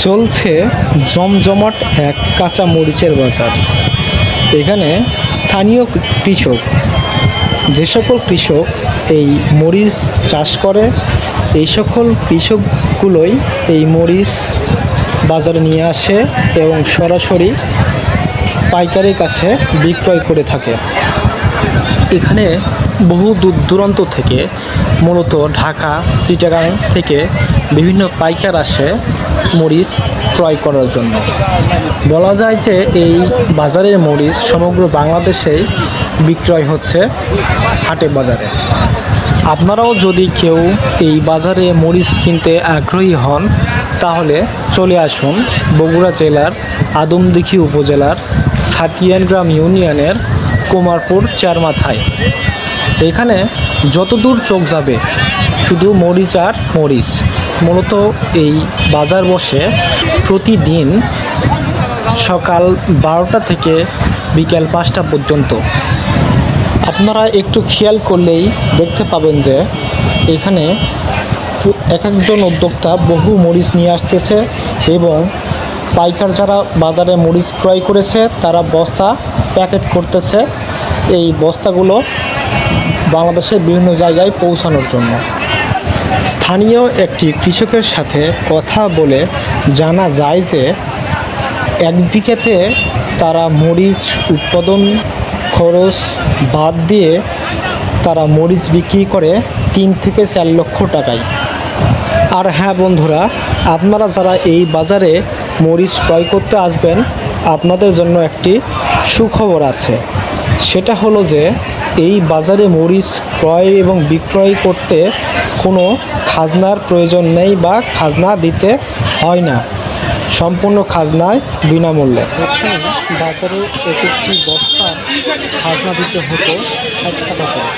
চলছে জমজমাট এক কাঁচা মরিচের বাজার। এখানে স্থানীয় কৃষক, যে সকল কৃষক এই মরিচ চাষ করে, এই সকল কৃষকগুলোই এই মরিচ বাজারে নিয়ে আসে এবং সরাসরি পাইকারের কাছে বিক্রয় করে থাকে। এখানে বহু দূর দূরান্ত থেকে, মূলত ঢাকা, চিটাগাং থেকে বিভিন্ন পাইকার আসে মরিচ ক্রয় করার জন্য। বলা যায় যে এই বাজারের মরিচ সমগ্র বাংলাদেশেই বিক্রয় হচ্ছে হাটে বাজারে। আপনারাও যদি কেউ এই বাজারে মরিচ কিনতে আগ্রহী হন, তাহলে চলে আসুন বগুড়া জেলার আদমদীঘি উপজেলার ছাতিয়ানগ্রাম ইউনিয়নের কুমারপুর চারমাথায়। এখানে যতদূর চোখ যাবে শুধু মরিচ আর মরিচ। মূলত এই বাজার বসে প্রতিদিন সকাল 12টা থেকে বিকেল 5টা পর্যন্ত। আপনারা একটু খেয়াল করলেই দেখতে পাবেন যে এখানে এক একজন উদ্যোক্তা বহু মরিচ নিয়ে আসতেছে এবং পাইকার যারা বাজারে মরিচ ক্রয় করেছে তারা বস্তা প্যাকেট করতেছে এই বস্তাগুলো বাংলাদেশের বিভিন্ন জায়গায় পৌঁছানোর জন্য। স্থানীয় একটি কৃষকের সাথে কথা বলে জানা যায় যে এক বিঘাতে তারা মরিচ উৎপাদন খরচ বাদ দিয়ে তারা মরিচ বিক্রি করে 3 থেকে 4 লক্ষ টাকায়। আর হ্যাঁ বন্ধুরা, আপনারা যারা এই বাজারে মরিচ ক্রয় করতে আসবেন, আপনাদের জন্য একটি সুখবর আছে। সেটা হলো যে এই বাজারে মরিচ ক্রয় এবং বিক্রয় করতে কোনো খাজনার প্রয়োজন নেই বা খাজনা দিতে হয় না। সম্পূর্ণ খাজনায় বিনামূল্যে। বাজারে একটি বস্তার খাজনা দিতে হতো 60 টাকা করে।